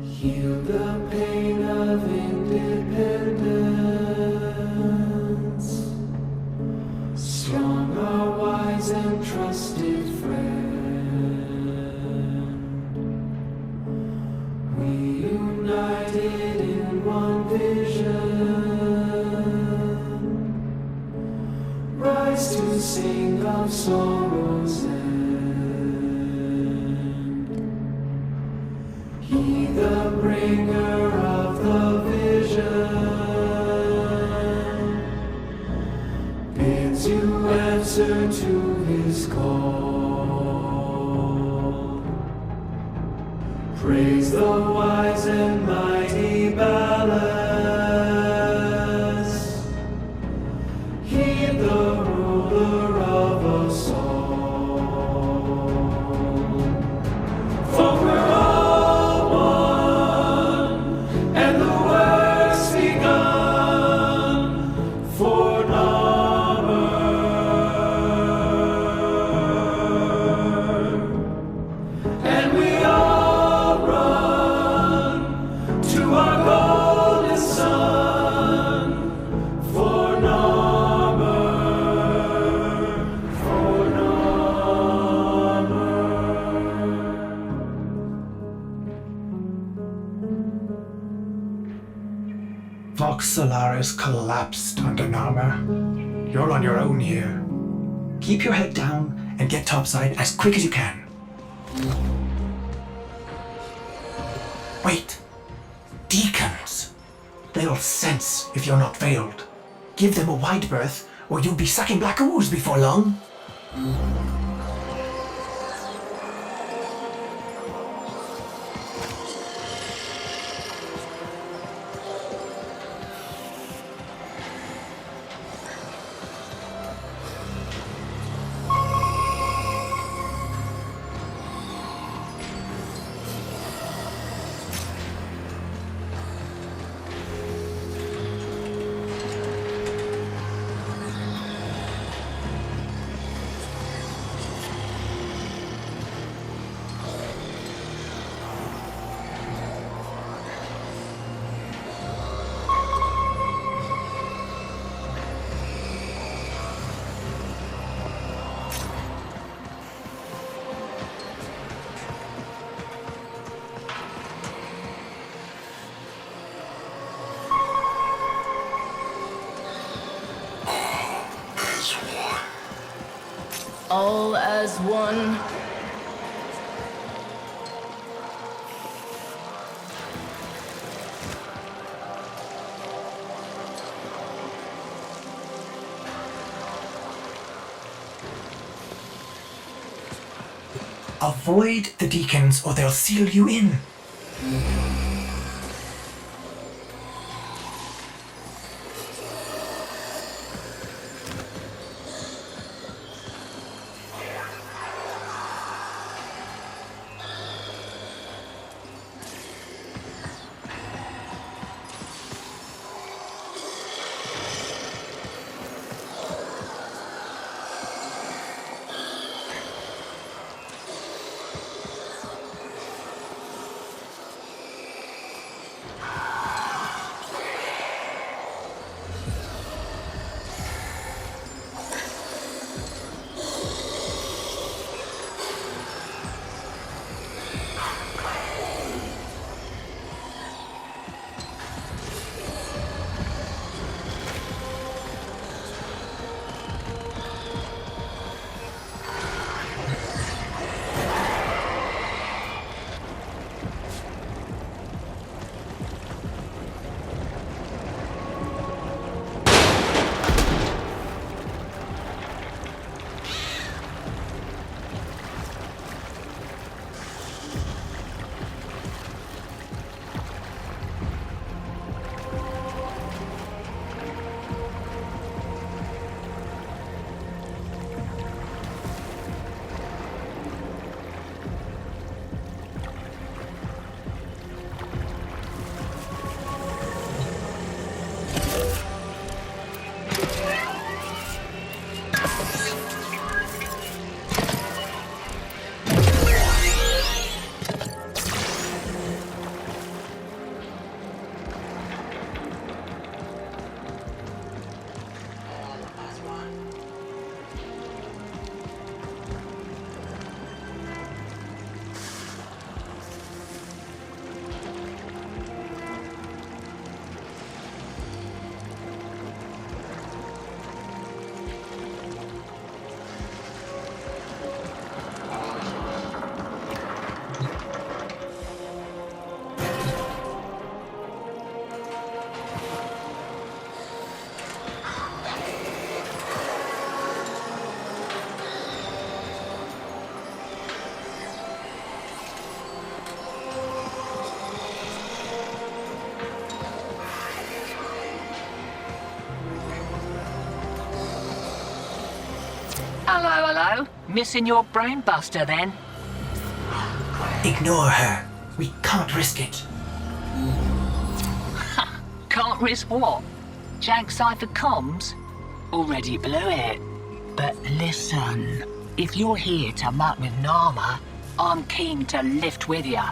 Heal the pain of independence. Strong, our wise and trusted friend. We united in one vision. Rise to sing of sorrow's end. He, the bringer of the vision, bids you answer to his call. Praise the wise and mighty ballast. Heed the ruler of us all. For we're all one, and the work's begun for Namur. And we all run to our golden sun for Namur, for Namur. Vox Solaris collapsed under Namur. You're on your own here. Keep your head down and get topside as quick as you can. Wait. Deacons. They'll sense if you're not veiled. Give them a wide berth or you'll be sucking black ooze before long. All as one. Avoid the deacons or they'll seal you in. Missing your brainbuster then? Ignore her. We can't risk it. Can't risk what? Jank cipher comms? Already blew it. But listen, if you're here to muck with Nama, I'm keen to lift with ya.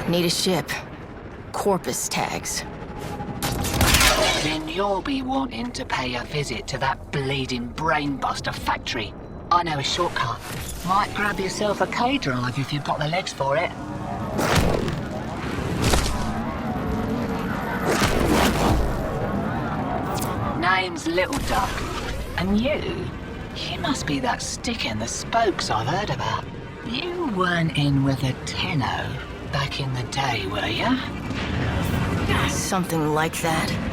Need a ship. Corpus tags. Then you'll be wanting to pay a visit to that bleeding brainbuster factory. I know a shortcut. Might grab yourself a K-drive if you've got the legs for it. Name's Little Duck. And you must be that stick in the spokes I've heard about. You weren't in with a tenno back in the day, were ya? Something like that.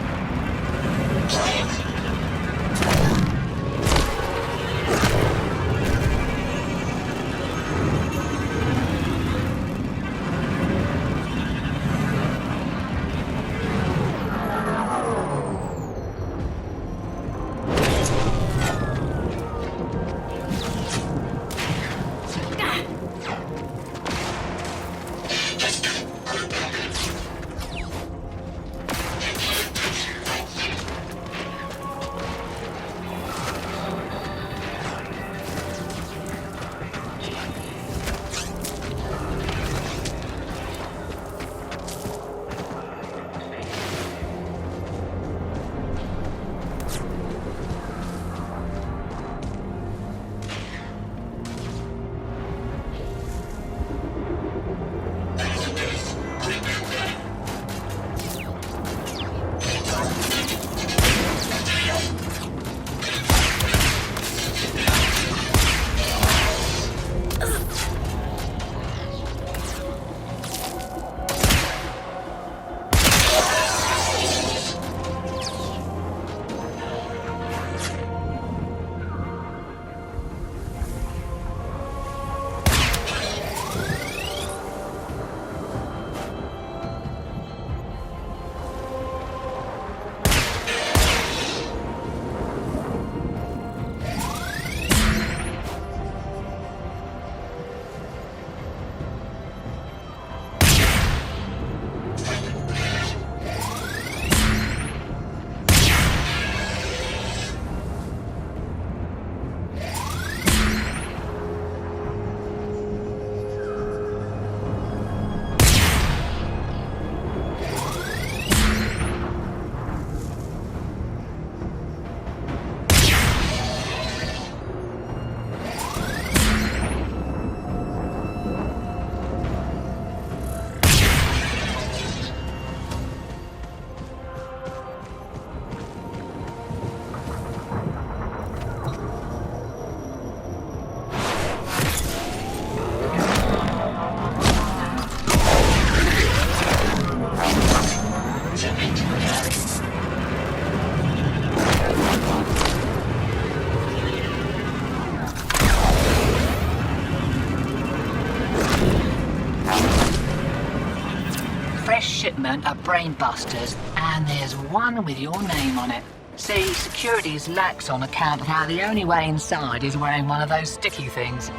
fresh shipment of brainbusters, and there's one with your name on it. See, security's lax on account of how the only way inside is wearing one of those sticky things.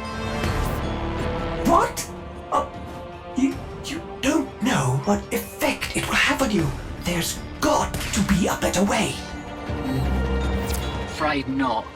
What? You don't know what effect it will have on you. There's got to be a better way. Afraid not.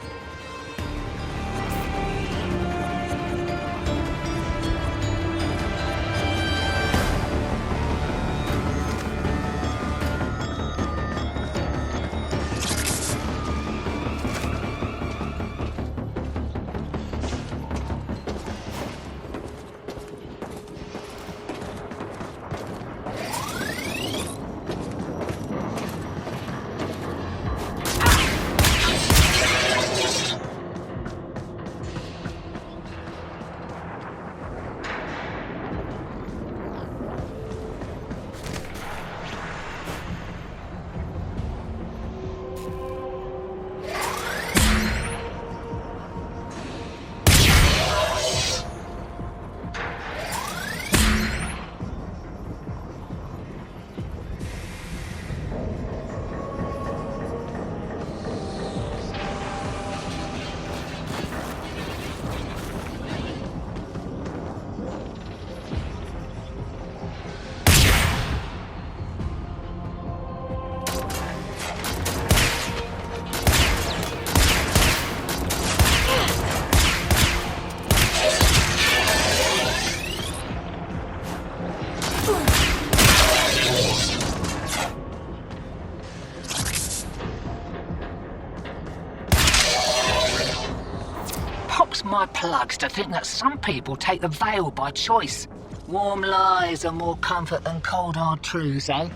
My plugs to think that some people take the veil by choice. Warm lies are more comfort than cold hard truths, eh?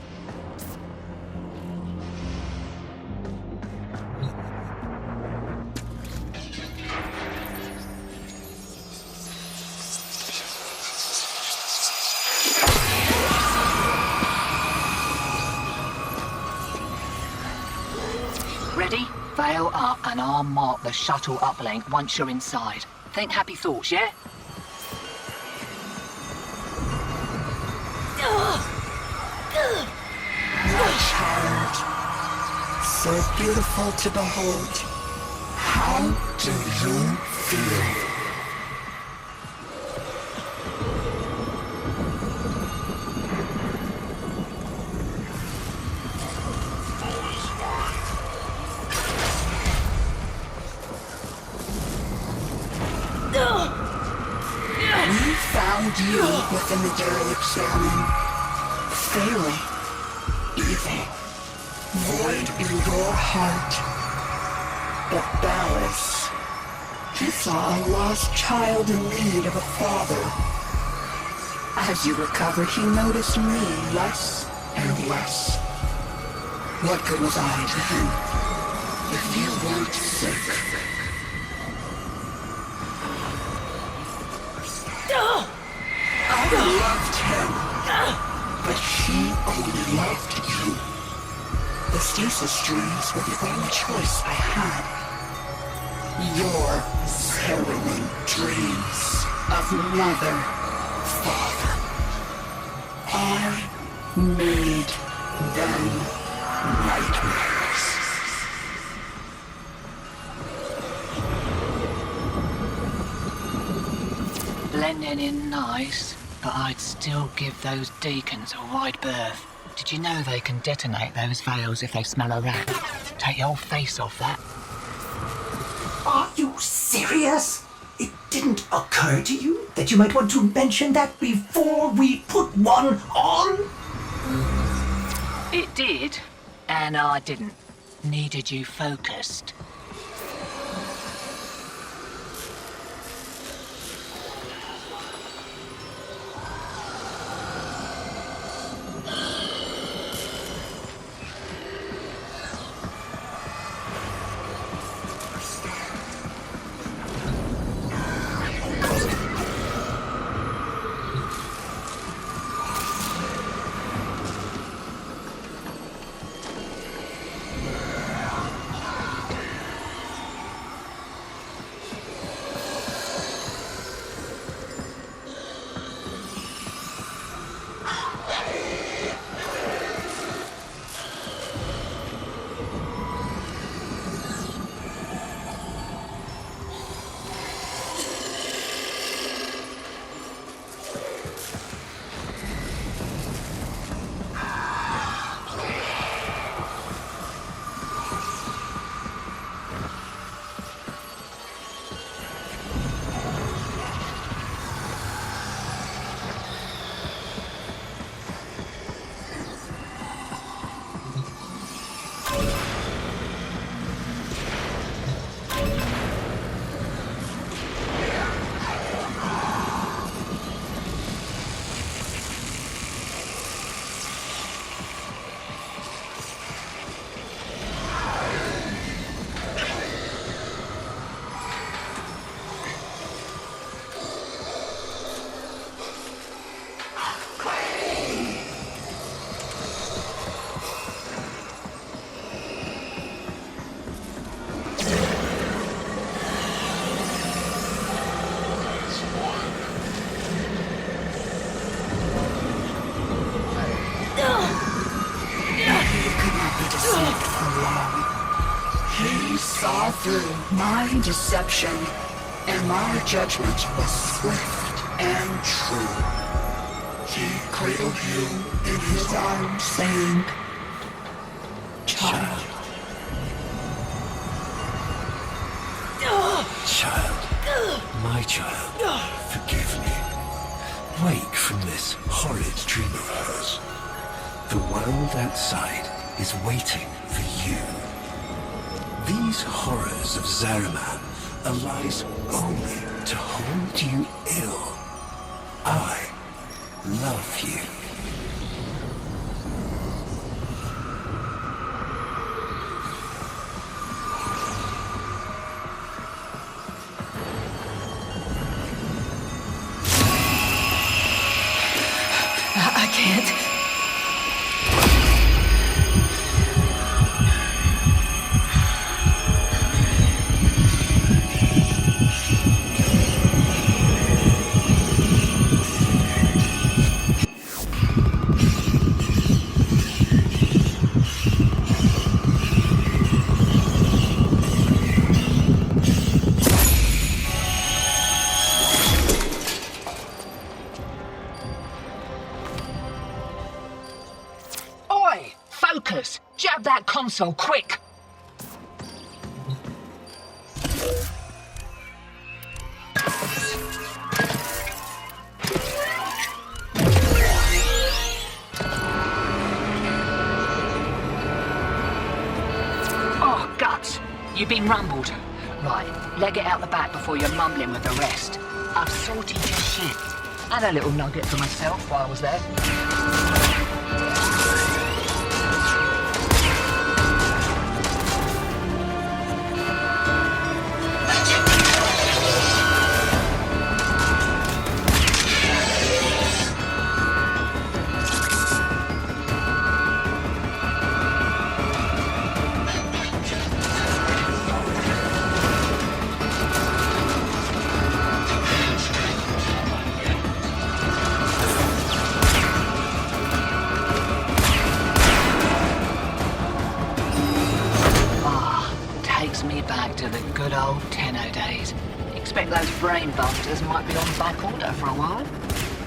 Ready? Veil up and I'll mark the shuttle uplink once you're inside. Think happy thoughts, yeah? My child, so beautiful to behold. How do you feel? We found you within the derelict salmon. Failing. Evil. Void in your heart. But Ballas, he saw a lost child in need of a father. As you recovered, he noticed me less and less. What good was I to him if you weren't sick? I loved him, but he only loved you. The stasis streams were the only choice I had. Your harrowing dreams of mother, father. I made them nightmares. Blending in nice, but I'd still give those deacons a wide berth. Did you know they can detonate those veils if they smell a rat? Take your face off that. Are you serious? It didn't occur to you that you might want to mention that before we put one on? It did, and I didn't. Needed you focused. He saw through my deception, and my judgment was swift and true. He cradled you in his arms, saying, "Child." Child, my child, forgive me. Wake from this horrid dream of hers. The world outside is waiting for you. These horrors of Zariman are lies only to hold you ill. I love you. I can't. Oi! Focus! Jab that console, quick! Oh, guts! You've been rumbled. Right, leg it out the back before you're mumbling with the rest. I've sorted your shit. And a little nugget for myself while I was there. Me back to the good old Tenno days. Expect those brain busters might be on back order for a while.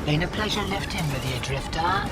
Been a pleasure lifting with you, Drifter.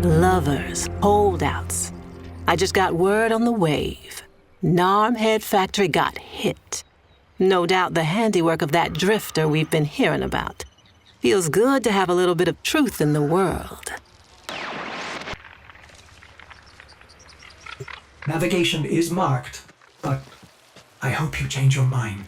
Lovers, holdouts. I just got word on the wave. Narmhead Factory got hit. No doubt the handiwork of that drifter we've been hearing about. Feels good to have a little bit of truth in the world. Navigation is marked, but I hope you change your mind.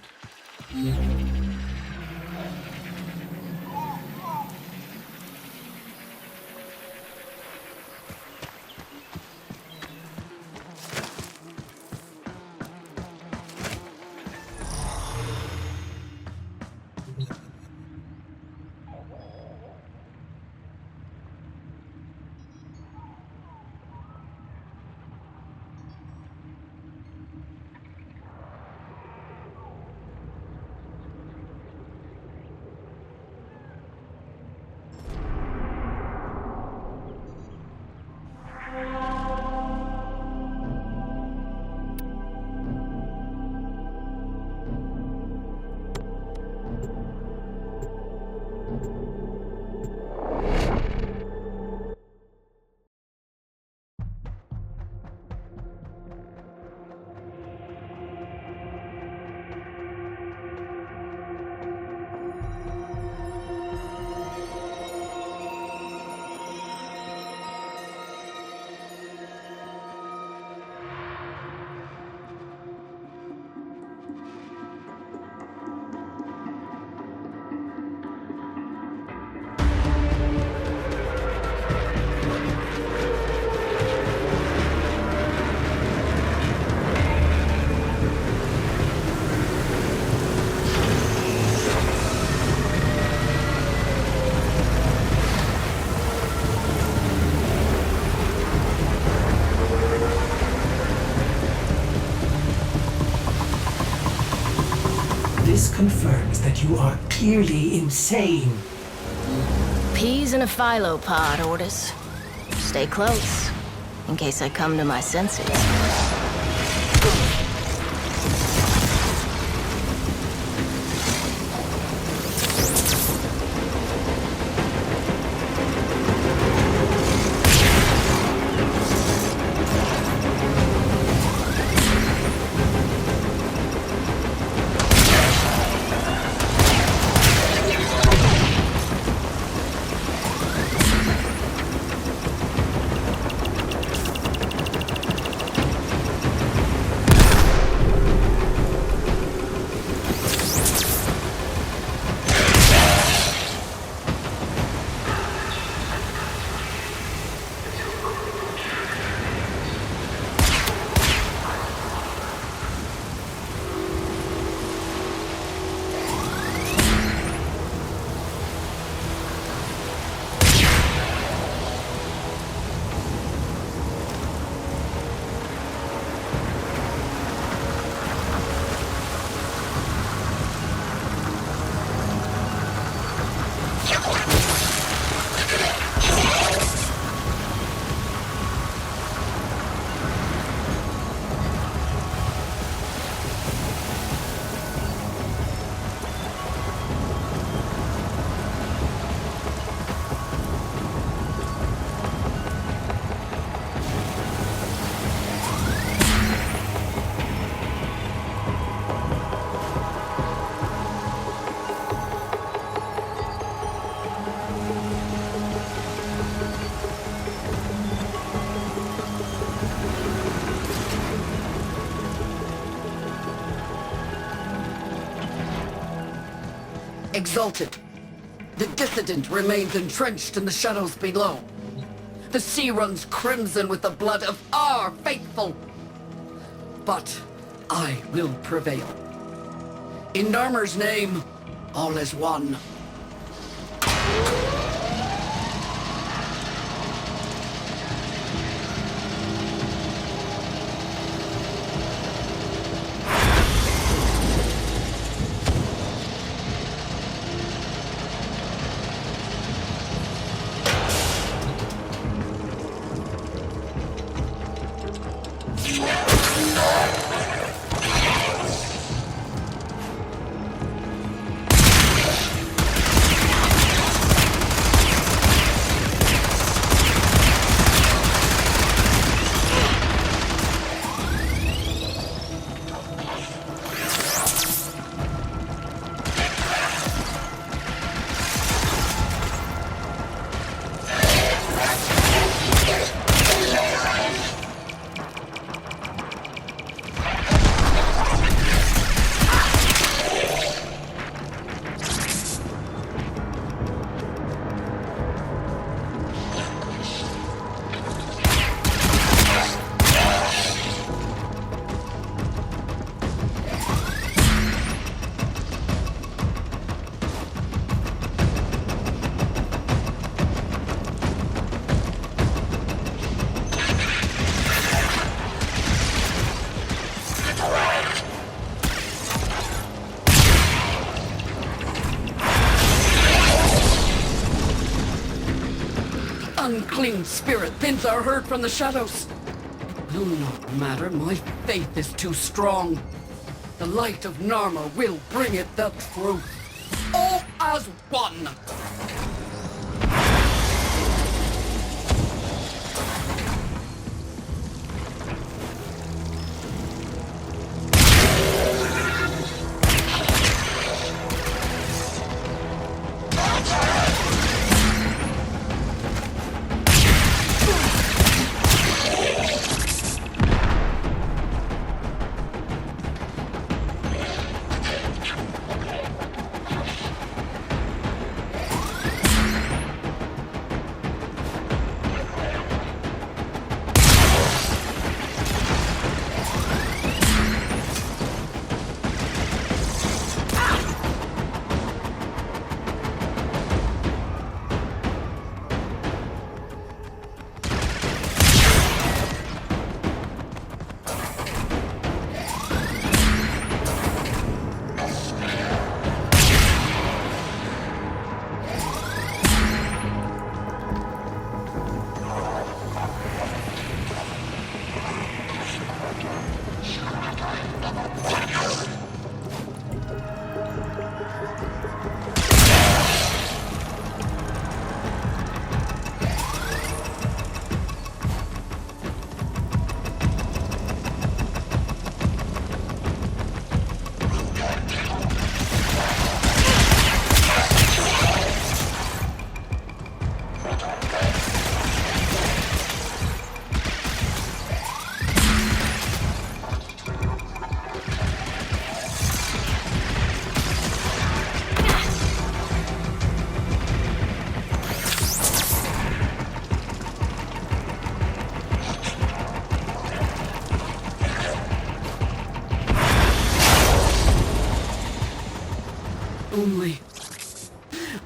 This confirms that you are clearly insane. Peas in a phyllo pod, Ordis. Stay close, in case I come to my senses. Exalted. The dissident remains entrenched in the shadows below. The sea runs crimson with the blood of our faithful. But I will prevail. In Narmer's name, all is one. Unclean spirit thins are heard from the shadows. It will not matter, my faith is too strong. The light of Narmer will bring it the truth. All as one!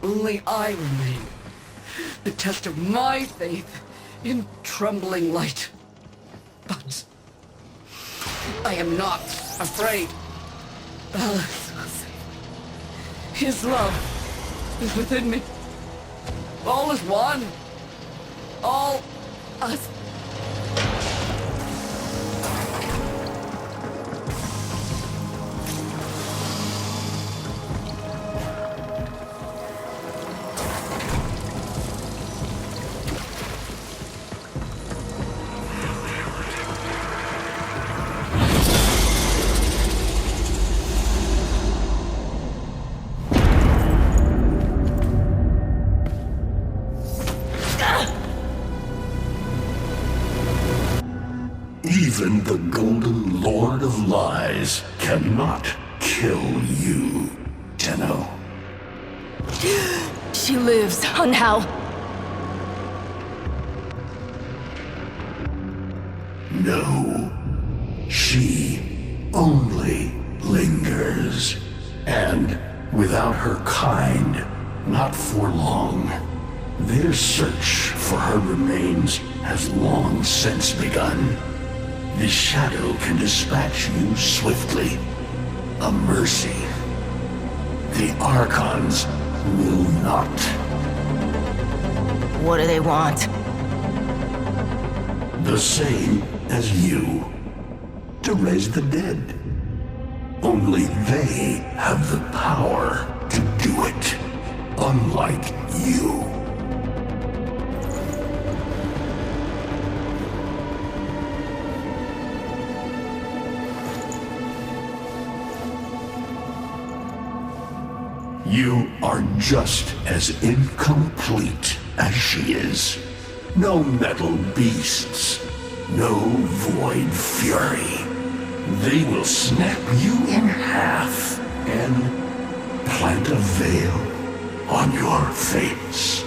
Only I remain. The test of my faith in trembling light. But I am not afraid. His love is within me. All is one. All us. Even the Golden Lord of Lies cannot kill you, Tenno. She lives on how? No. She only lingers. And without her kind, not for long. Their search for her remains has long since begun. The shadow can dispatch you swiftly. A mercy. The Archons will not. What do they want? The same as you. To raise the dead. Only they have the power to do it. Unlike you. You are just as incomplete as she is. No metal beasts, no void fury. They will snap you in half and plant a veil on your face.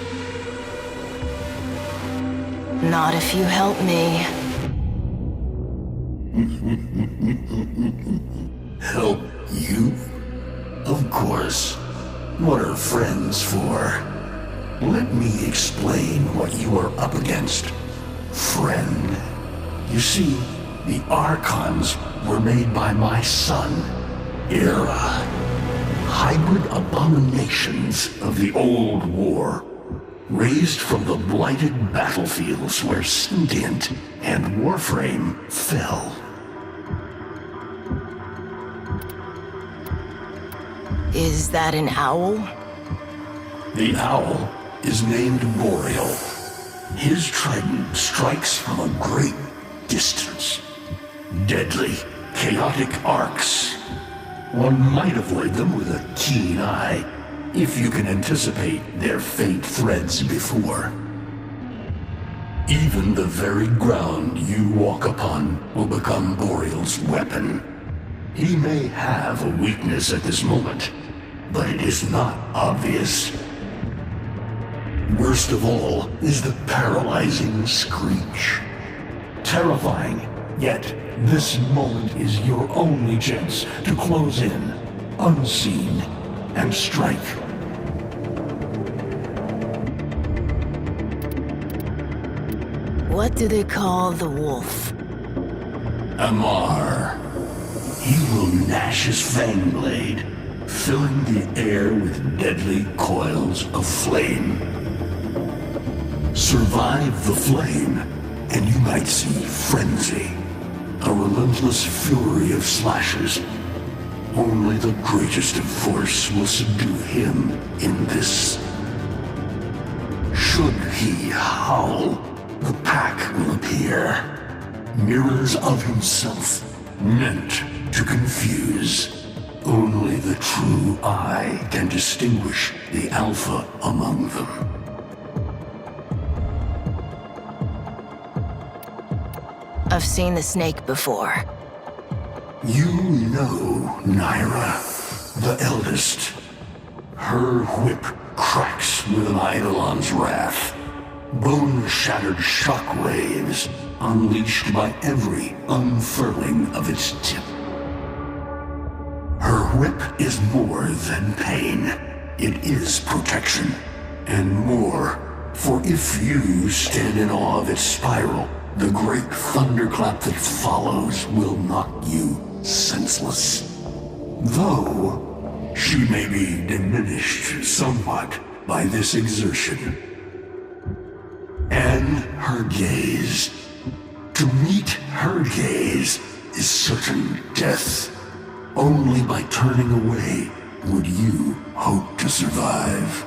Not if you help me. Help you? Of course. What are friends for? Let me explain what you are up against, friend. You see, the Archons were made by my son, Era. Hybrid abominations of the old war, raised from the blighted battlefields where Sentient and Warframe fell. Is that an owl? The owl is named Boreal. His trident strikes from a great distance. Deadly, chaotic arcs. One might avoid them with a keen eye, if you can anticipate their faint threads before. Even the very ground you walk upon will become Boreal's weapon. He may have a weakness at this moment, but it is not obvious. Worst of all is the paralyzing screech. Terrifying, yet this moment is your only chance to close in, unseen, and strike. What do they call the wolf? Amar. He will gnash his fang blade, filling the air with deadly coils of flame. Survive the flame, and you might see frenzy, a relentless fury of slashes. Only the greatest of force will subdue him in this. Should he howl, the pack will appear. Mirrors of himself, meant to confuse. Only the true eye can distinguish the alpha among them. I've seen the snake before. You know Naira, the eldest. Her whip cracks with an Eidolon's wrath. Bone-shattered shockwaves unleashed by every unfurling of its tip. Her whip is more than pain. It is protection. And more. For if you stand in awe of its spiral, the great thunderclap that follows will knock you senseless. Though she may be diminished somewhat by this exertion. And her gaze. To meet her gaze is certain death. Only by turning away would you hope to survive.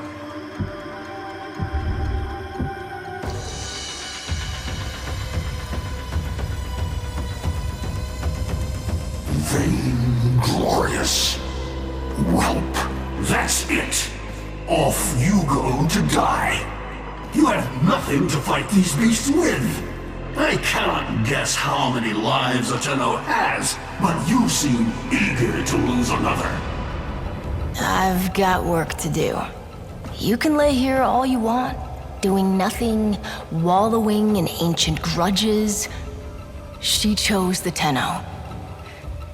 Vainglorious. Whelp. That's it. Off you go to die. You have nothing to fight these beasts with. I cannot guess how many lives a Tenno has, but you seem eager to lose another. I've got work to do. You can lay here all you want, doing nothing, wallowing in ancient grudges. She chose the Tenno.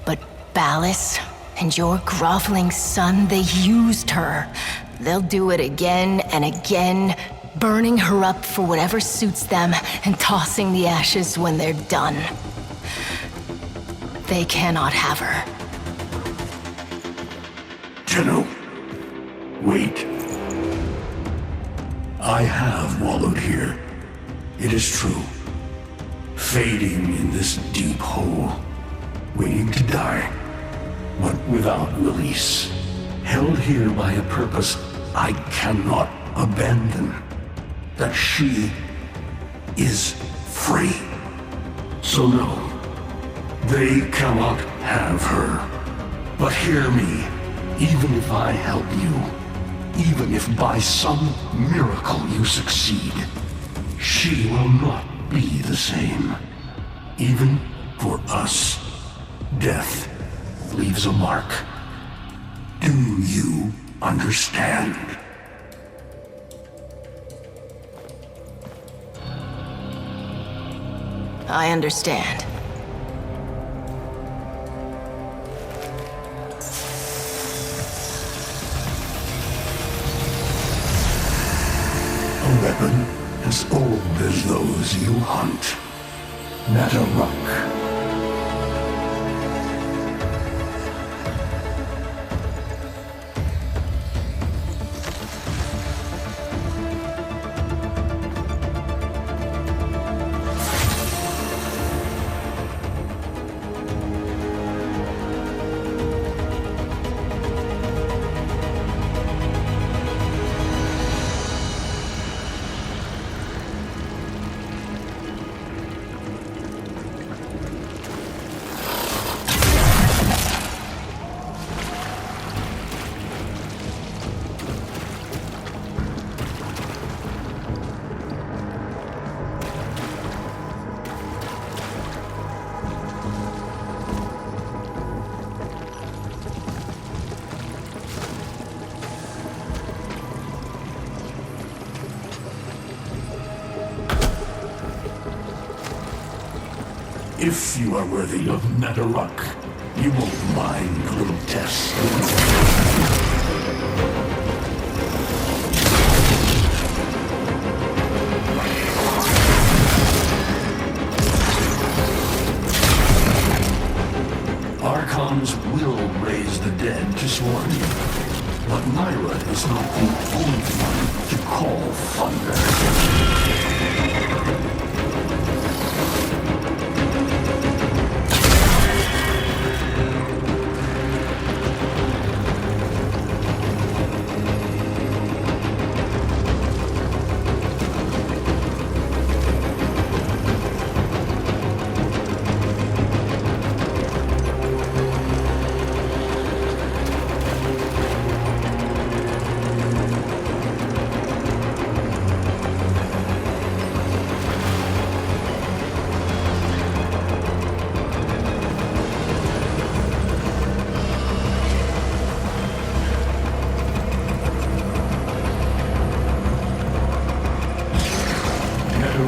But Ballas and your groveling son, they used her. They'll do it again and again, burning her up for whatever suits them and tossing the ashes when they're done. They cannot have her. Tenno, wait. I have wallowed here. It is true. Fading in this deep hole, waiting to die, but without release. Held here by a purpose I cannot abandon. That she is free. So no, they cannot have her. But hear me, even if I help you, even if by some miracle you succeed, she will not be the same. Even for us, death leaves a mark. Do you understand? I understand. A weapon as old as those you hunt. Not a rock. If you are worthy of Nadaruk, you won't mind a little test. Archons will raise the dead to swarm you, but Myra is not the only one to call thunder.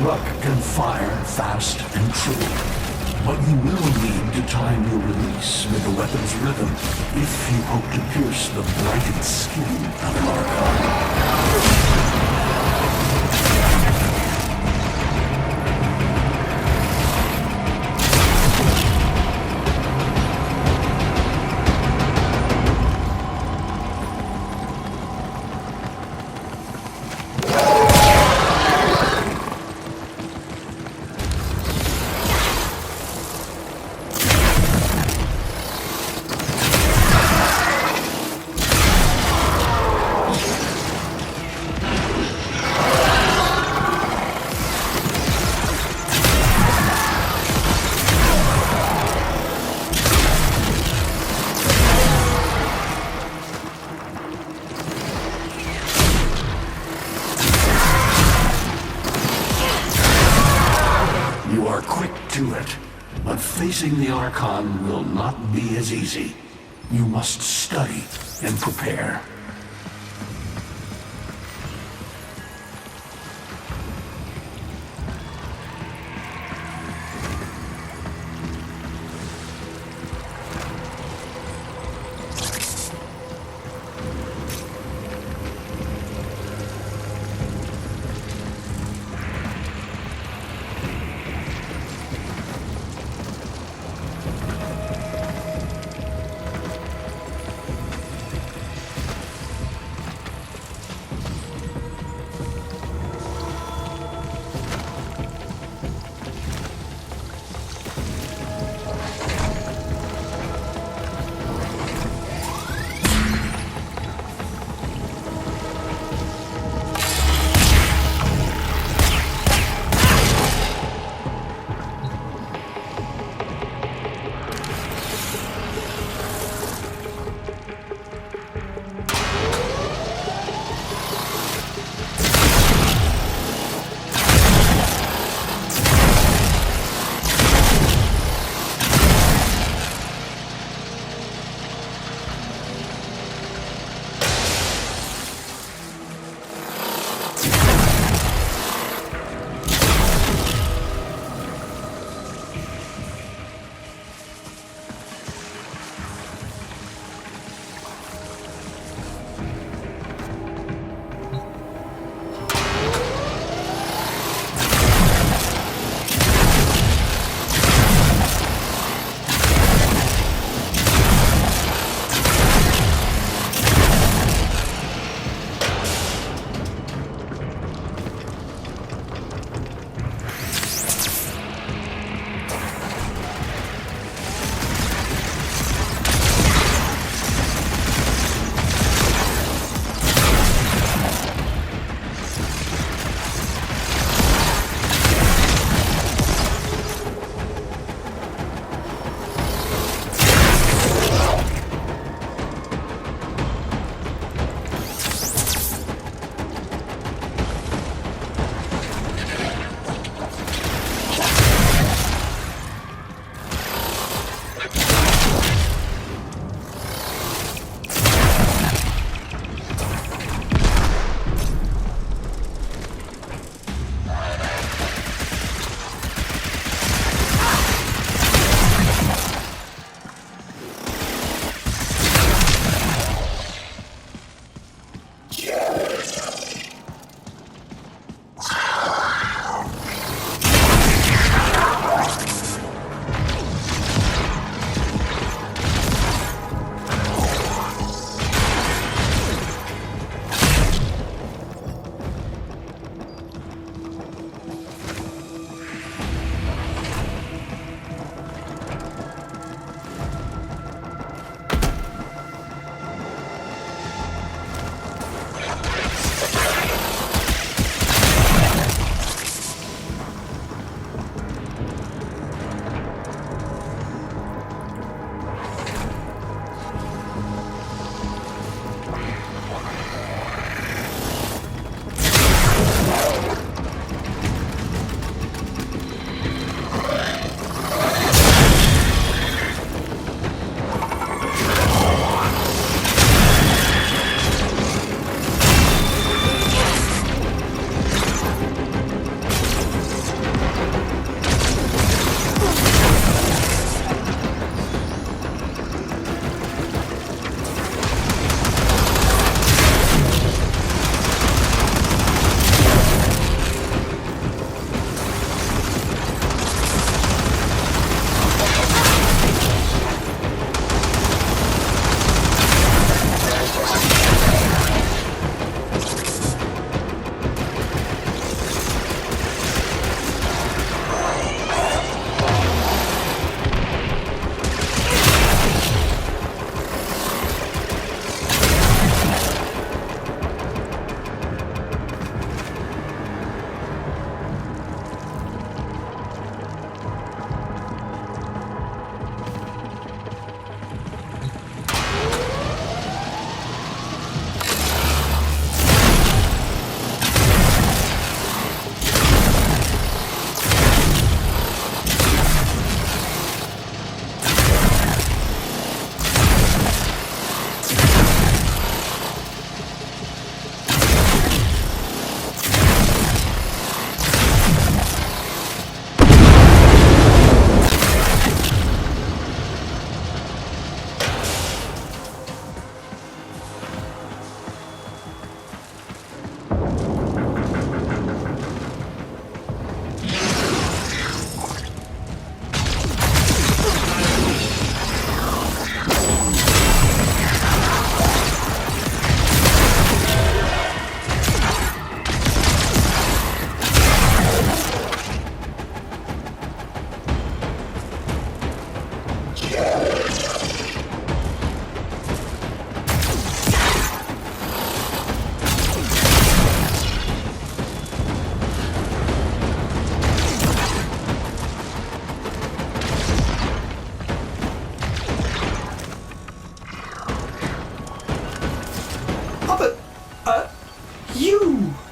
Ruck can fire fast and true, But you will need to time your release with the weapon's rhythm if you hope to pierce the blighted skin of an Archon. You are quick to it, but facing the Archon will not be as easy. You must study and prepare.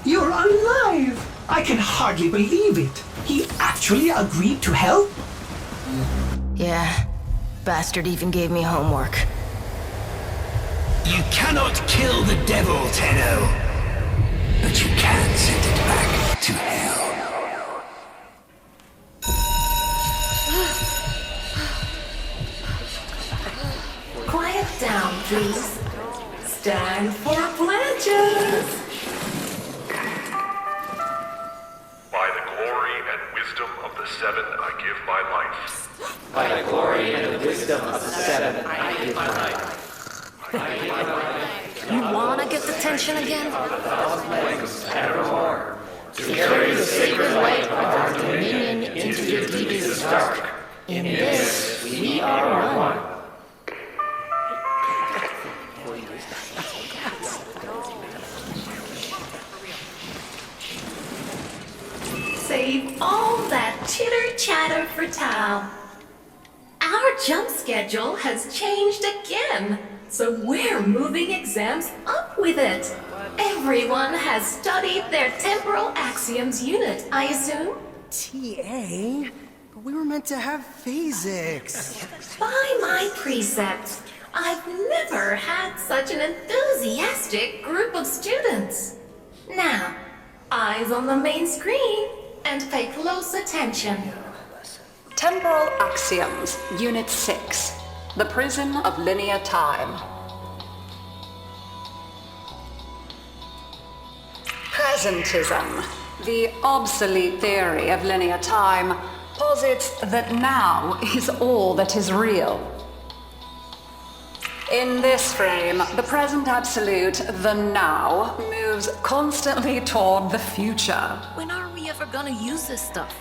You're alive! I can hardly believe it. He actually agreed to help? Yeah, bastard even gave me homework. You cannot kill the devil, Tenno. But you can send it back to hell. Quiet down, please. Stand for pledges. By the glory and wisdom of the Seven, I give my life. By the glory and the wisdom of the Seven, I give my life. You wanna get the tension again? Evermore. To carry the sacred light of our dominion into the deepest dark. In this, we are one. Save all that chitter-chatter for Tao. Our jump schedule has changed again, so we're moving exams up with it. Everyone has studied their temporal axioms unit, I assume? TA? But we were meant to have physics. By my precepts, I've never had such an enthusiastic group of students. Now, eyes on the main screen and pay close attention. Temporal Axioms, Unit 6. The Prison of Linear Time. Presentism, the obsolete theory of linear time, posits that now is all that is real. In this frame, the present absolute, the now, moves constantly toward the future. When are we ever gonna use this stuff?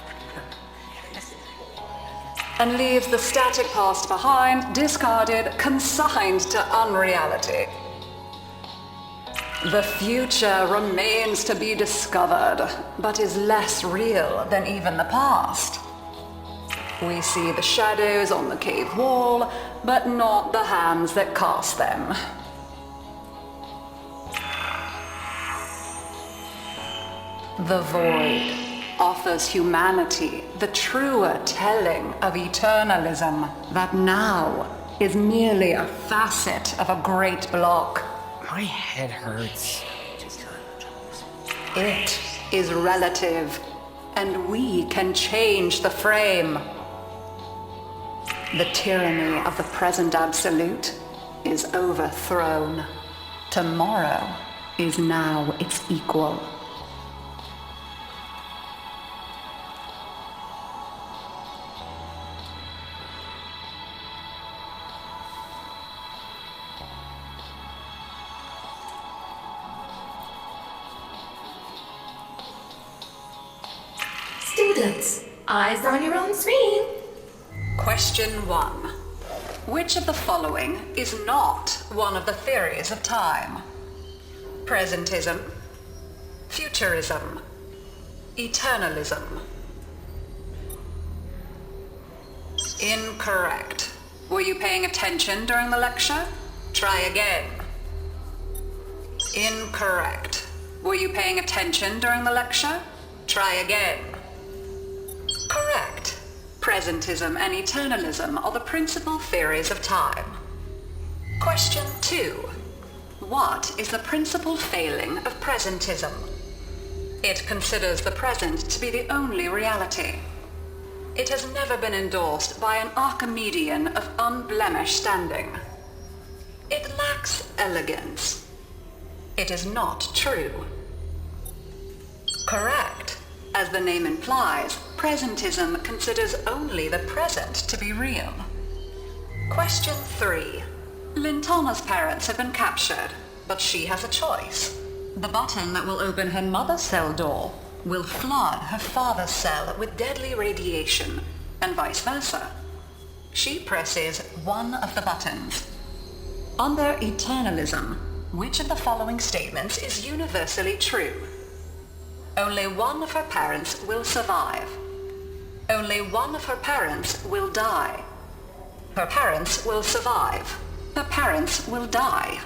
And leaves the static past behind, discarded, consigned to unreality. The future remains to be discovered, but is less real than even the past. We see the shadows on the cave wall, but not the hands that cast them. The void offers humanity the truer telling of eternalism, that now is merely a facet of a great block. My head hurts. It is relative, and we can change the frame. The tyranny of the present absolute is overthrown. Tomorrow is now its equal. Students, eyes on your own screen. Question 1. Which of the following is not one of the theories of time? Presentism, futurism, eternalism. Incorrect. Were you paying attention during the lecture? Try again. Incorrect. Were you paying attention during the lecture? Try again. Correct. Presentism and eternalism are the principal theories of time. Question 2. What is the principal failing of presentism? It considers the present to be the only reality. It has never been endorsed by an Archimedean of unblemished standing. It lacks elegance. It is not true. Correct. As the name implies, presentism considers only the present to be real. Question 3. Lintana's parents have been captured, but she has a choice. The button that will open her mother's cell door will flood her father's cell with deadly radiation, and vice versa. She presses one of the buttons. Under eternalism, which of the following statements is universally true? Only one of her parents will survive. Only one of her parents will die. Her parents will survive. Her parents will die.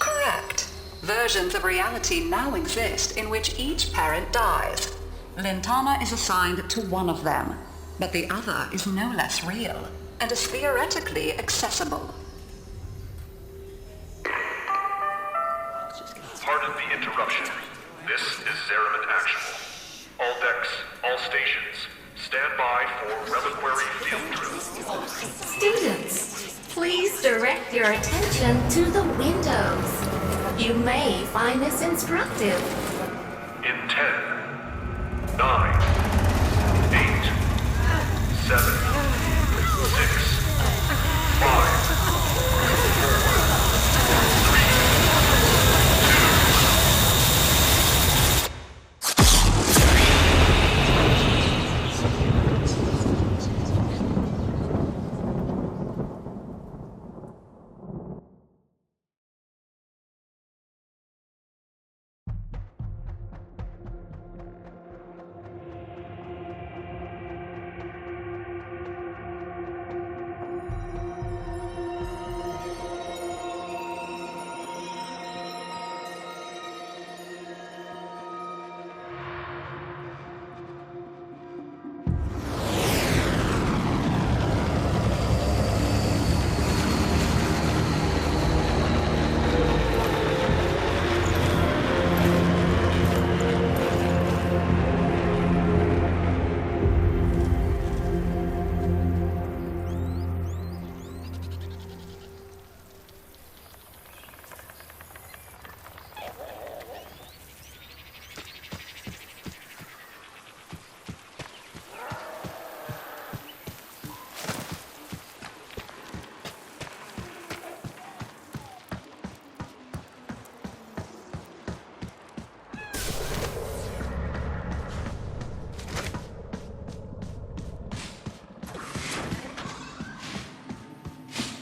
Correct. Versions of reality now exist in which each parent dies. Lintana is assigned to one of them, but the other is no less real and is theoretically accessible. Pardon the interruption. This is Zeraman Actual. All decks, all stations, stand by for reliquary field drill. Students, please direct your attention to the windows. You may find this instructive. In 10, 9, 8, 7, 6, 5, 4, 3,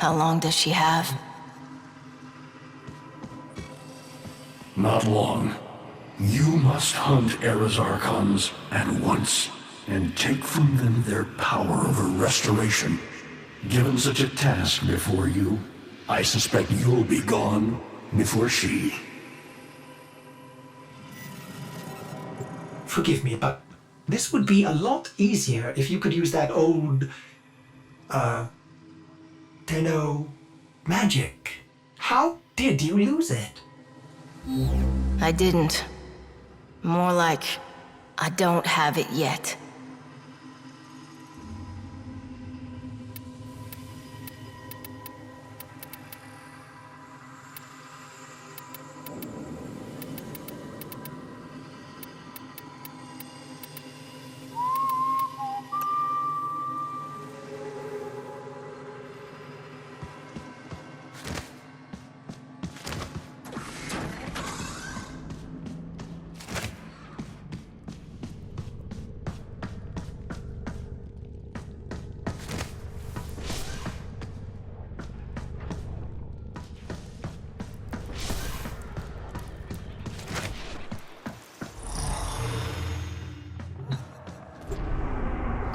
How long does she have? Not long. You must hunt Archons at once, and take from them their power over restoration. Given such a task before you, I suspect you'll be gone before she. Forgive me, but this would be a lot easier if you could use that old, Tenno magic. How did you lose it? I didn't. More like, I don't have it yet.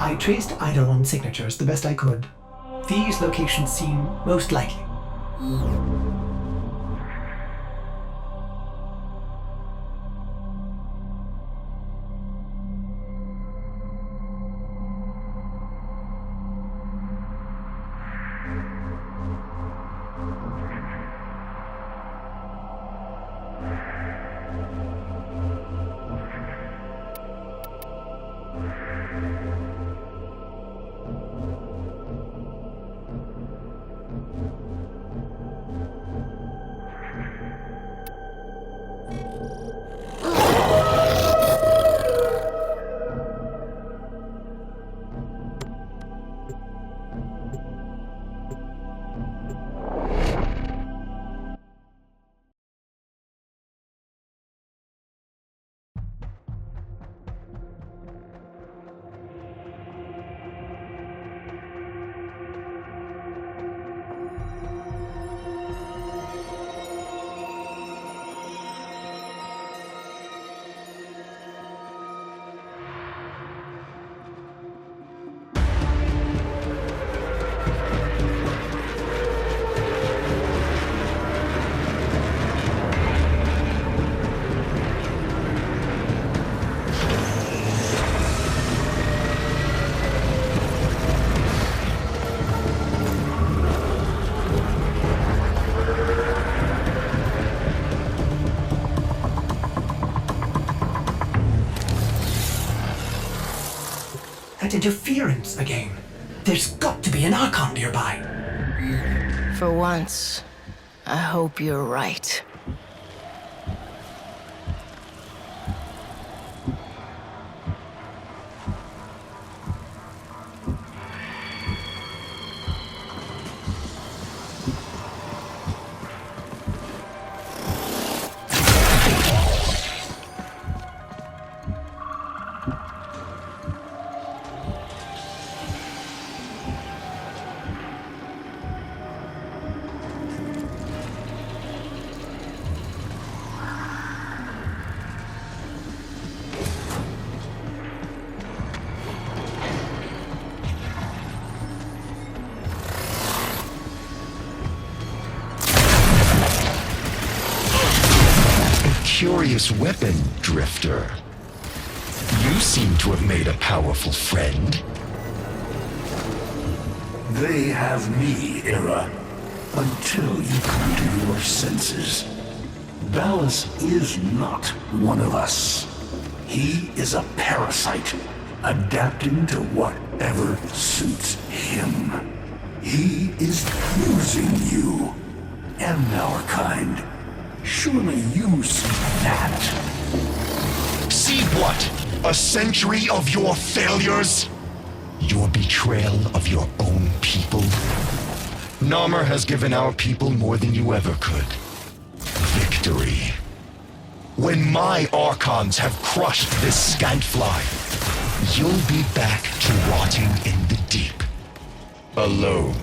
I traced Eidolon signatures the best I could. These locations seem most likely. that interference again. There's got to be an Archon nearby. For once, I hope you're right. Curious weapon, Drifter. You seem to have made a powerful friend. They have me, Era. Until you come to your senses. Ballas is not one of us. He is a parasite, adapting to whatever suits him. He is using you and our kind. Surely you see that. See what? A century of your failures? Your betrayal of your own people? Narmer has given our people more than you ever could. Victory. When my Archons have crushed this scantfly, you'll be back to rotting in the deep. Alone.